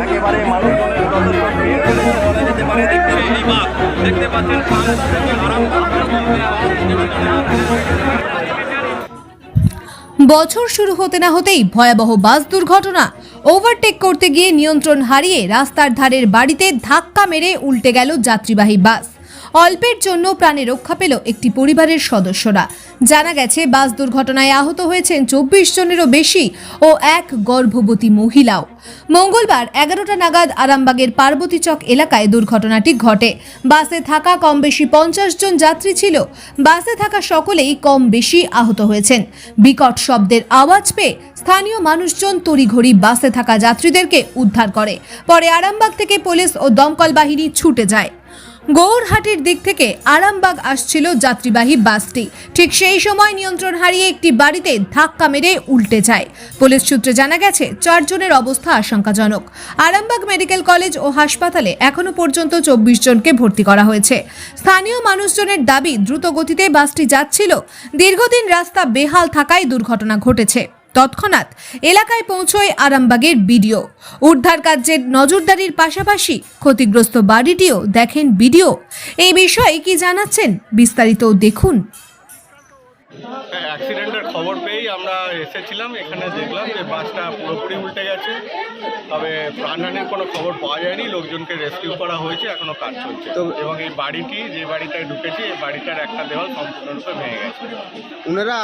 একেবারে মানুষজনের নজর ভিড় করেছে বলা যেতে পারে। দেখতে পাচ্ছেন বছর শুরু হতে না হতেই ভয়াবহ বাস দুর্ঘটনা। ওভারটেক করতে গিয়ে নিয়ন্ত্রণ হারিয়ে রাস্তার ধারের বাড়িতে ধাক্কা মেরে উল্টে গেল যাত্রীবাহী বাস। অল্পের জন্য প্রাণে রক্ষা পেল একটি পরিবারের সদস্যরা। জানা গেছে বাস দুর্ঘটনায় আহত হয়েছেন 24 জনেরও বেশি ও এক গর্ভবতী মহিলাও। মঙ্গলবার 11টা নাগাদ আরামবাগের পার্বতী চক এলাকায় দুর্ঘটনাটি ঘটে। বাসে থাকা কম বেশি 50 জন যাত্রী ছিল। বাসে থাকা সকলেই কম বেশি আহত হয়েছেন। বিকট শব্দের আওয়াজ পেয়ে স্থানীয় মানুষজন তড়িঘড়ি বাসে থাকা যাত্রীদেরকে উদ্ধার করে। পরে আরামবাগ থেকে পুলিশ ও দমকল বাহিনী ছুটে যায়। গৌরহাটির দিক থেকে আরামবাগ আসছিল যাত্রীবাহী বাসটি। ঠিক সেই সময় নিয়ন্ত্রণ হারিয়ে একটি বাড়িতে ধাক্কা মেরে উল্টে যায়। পুলিশ সূত্রে জানা গেছে 4 জনের অবস্থা আশঙ্কাজনক। আরামবাগ মেডিকেল কলেজ ও হাসপাতালে এখনো পর্যন্ত 24 জনকে ভর্তি করা হয়েছে। স্থানীয় মানুষজনের দাবি, দ্রুত গতিতে বাসটি যাচ্ছিল। দীর্ঘদিন রাস্তা বেহাল থাকায় দুর্ঘটনা ঘটেছে। তৎক্ষণাৎ এলাকায় পৌঁছয় আরামবাগের বিডিও। উদ্ধার কার্যের নজরদারির পাশাপাশি ক্ষতিগ্রস্ত বাড়িটিও দেখেন বিডিও। এই বিষয়ে কি জানাচ্ছেন বিস্তারিত দেখুন। অ্যাক্সিডেন্টের খবর পেয়েই আমরা এসেছিলাম, এখানে দেখলাম যে বাসটা পুরোপুরি উল্টে গেছে। তবে প্রাণহানির কোনো খবর পাওয়া যায়নি। লোকজনকে রেস্কিউ করা হয়েছে, এখনও কাজ চলছে। তো এবং এই বাড়িটি, যে বাড়িটায় ঢুকেছে, এই বাড়িটার একটা দেওয়াল সম্পূর্ণরূপে ভেঙে গেছে। ওনারা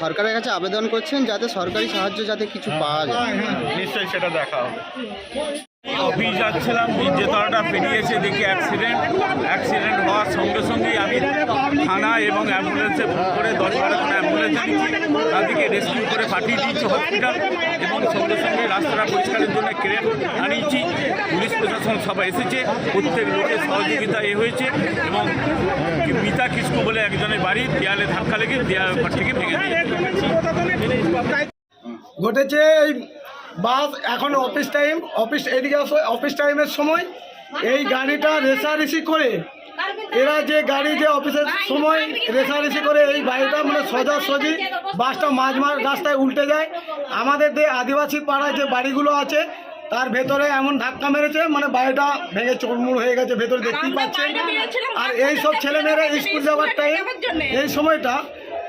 সরকারের কাছে আবেদন করছেন যাতে সরকারি সাহায্য যাতে কিছু পাওয়া যায়। নিশ্চয়ই সেটা দেখা হবে। অফিস যাচ্ছিলাম, বিজেতলাটা পেরিয়েছে, দেখি অ্যাক্সিডেন্ট হওয়ার সঙ্গে সঙ্গেই আমি থানা এবং অ্যাম্বুলেন্সে ফোন করে 10-12 অ্যাম্বুলেন্স দিয়েছি। তাদেরকে রেস্কিউ করে পাঠিয়ে দিয়েছি হসপিটাল এবং সঙ্গে সঙ্গে রাস্তাটা পরিষ্কারের জন্য ক্রেন আনিয়েছি। পুলিশ প্রশাসন সবাই এসেছে, প্রত্যেক লোকের সহযোগিতা হয়েছে এবং মিতা কৃষ্ণ বলে একজনের বাড়ি দেয়ালে ধাক্কা লেগে দেয়াল ঘর থেকে ভেঙে দিয়েছে। ঘটেছে এই বাস এখন অফিস এদিকে অফিস টাইমের সময় এই গাড়িটা রেষারেষি করে, এরা যে গাড়ি যে অফিসের সময় রেষারেষি করে এই গাড়িটা মানে সোজাসুজি বাসটা মাঝ রাস্তায় উল্টে যায়। আমাদের যে আদিবাসী পাড়ায় যে বাড়িগুলো আছে তার ভেতরে এমন ধাক্কা মেরেছে, মানে বাড়িটা ভেঙে চুরমুর হয়ে গেছে, ভেতরে দেখতেই পাচ্ছেন। আর এই সব ছেলেমেয়েরা স্কুল যাওয়ার টাইম, এই সময়টা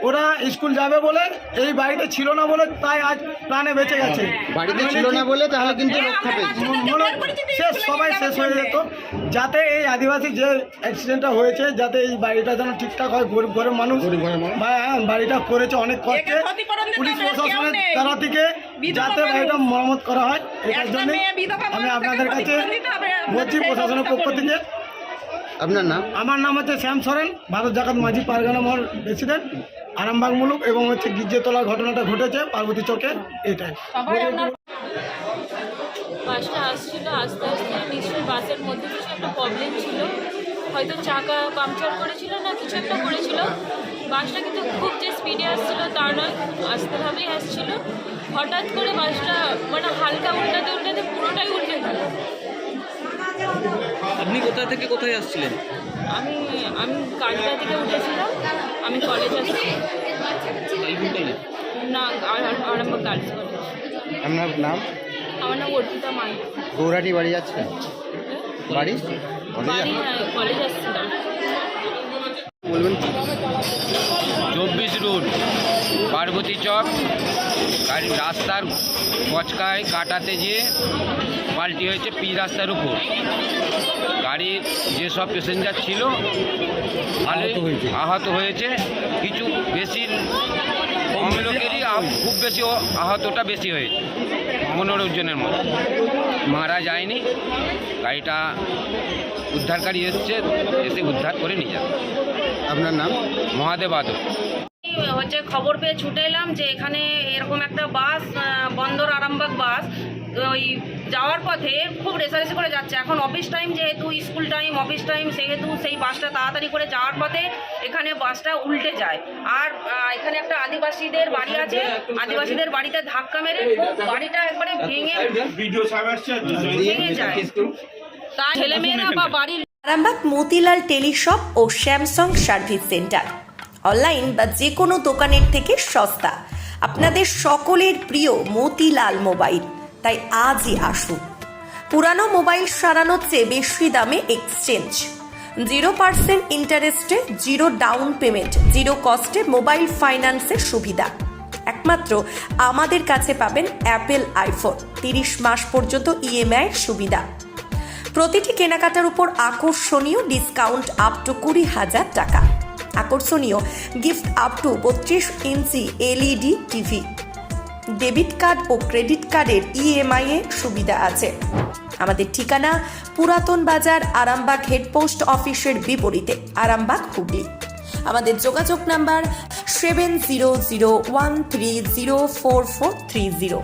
ওরা স্কুল যাবে বলে এই বাড়িতে ছিল না বলে তাই আজ প্রাণে বেঁচে গেছে। বাড়িতে ছিল না বলে তাহলে কিন্তু রক্ষা পেয়েছে। সবাই শেষ হয়ে যেত। যাতে এই আদিবাসী যে অ্যাক্সিডেন্টটা হয়েছে যাতে এই বাড়িটা যেন ঠিকঠাক হয়। গরিব ঘরের মানুষ বাড়িটা করেছে অনেক কষ্টে, পুলিশ প্রশাসনের দ্বারা থেকে যাতে বাড়িটা মেরামত করা হয়। এটার জন্য আমি আপনাদের কাছে বলছি প্রশাসনের পক্ষ থেকে। আপনার নাম? আমার নাম হচ্ছে শ্যাম সরেন, ভারত জাকাত মাঝি পারগানা মহল প্রেসিডেন্ট, আরামবাগ মুলুক। এবং হচ্ছে গির্জেতলার ঘটনাটা ঘটেছে পার্বতী চকে। এটাই বাসটা আসছিল, আস্তে আস্তে নিশ্চয়ই বাসের মধ্যে কিছু একটা প্রবলেম ছিল, হয়তো চাকা পাংচার করেছিল না কিছু একটা করেছিল। বাসটা কিন্তু খুব যে স্পিডে আসছিল তা নয়, আস্তেভাবেই আসছিল। হঠাৎ করে বাসটা মানে হালকা উল্টাতে পুরোটাই উল্টে গেল। আপনি কোথা থেকে কোথায় আসছিলেন? আমি কালকা থেকে উঠেছিলাম, আমি কলেজ আসছি না, আরামবাগ গার্লস কলেজ। আপনার নাম? আমার নাম অর্পিতা মাই। গৌরাটি বাড়ি যাচ্ছেন? বাড়ি হ্যাঁ, কলেজ আসছিলাম। বলবেন? 24 রোড পার্বতী চক গাড়ি রাস্তার কচকায় কাটাতে গিয়ে পাল্টি হয়েছে পিচ রাস্তার উপর। গাড়ির যেসব প্যাসেঞ্জার ছিল আহত হয়েছে। কিছু বেশি কম লোকেরই খুব বেশি আহতটা বেশি হয়েছে, 15 জনের মতো। মারা যায়নি। গাড়িটা উদ্ধারকারী এসে উদ্ধার করে নিয়ে যাবে। আপনার নাম? মহাদেব আদর। হচ্ছে খবর পেয়ে ছুটে এলাম যে এখানে এরকম একটা বাস, বন্দর আরামবাগ বাস, ওই যাওয়ার পথে খুব রেসারেসি করে যাচ্ছে। এখন অফিস টাইম, যেহেতু স্কুল টাইম অফিস টাইম, সেহেতু সেই বাসটা তাড়াতাড়ি করে যাওয়ার পথে এখানে বাসটা উল্টে যায়। আর এখানে একটা আদিবাসীদের বাড়ি আছে, আদিবাসীদের বাড়িতে ধাক্কা মেরে বাড়িটা একবারে ভেঙে যায়। তার ছেলেমেয়েরা বা বাড়ির আরামবাগ মতিলাল টেলিশপ ও স্যামসাং সার্ভিস সেন্টার, অনলাইন বা যে কোনো দোকানের থেকে সস্তা। আপনাদের সকলের প্রিয় মতিলাল মোবাইল, তাই আজই আসুন। পুরানো মোবাইল সারানোর চেয়ে বেশি দামে এক্সচেঞ্জ, 0% ইন্টারেস্টে, 0 ডাউন পেমেন্ট, 0 কস্টে মোবাইল ফাইন্যান্সের সুবিধা। একমাত্র আমাদের কাছে পাবেন অ্যাপেল আইফোন, 30 মাস পর্যন্ত ইএমআই এর সুবিধা। প্রতিটি কেনাকাটার উপর আকর্ষণীয় ডিসকাউন্ট আপ টু 20,000 টাকা। আকর্ষণীয় gift up to 32 inch LED TV. Debit card ও ক্রেডিট কার্ডের ইএমআই এর সুবিধা আছে। আমাদের ঠিকানা পুরাতন বাজার, আরামবাগ হেডপোস্ট অফিসের বিপরীতে, আরামবাগ, হুগলি। আমাদের যোগাযোগ নাম্বার 7001304430।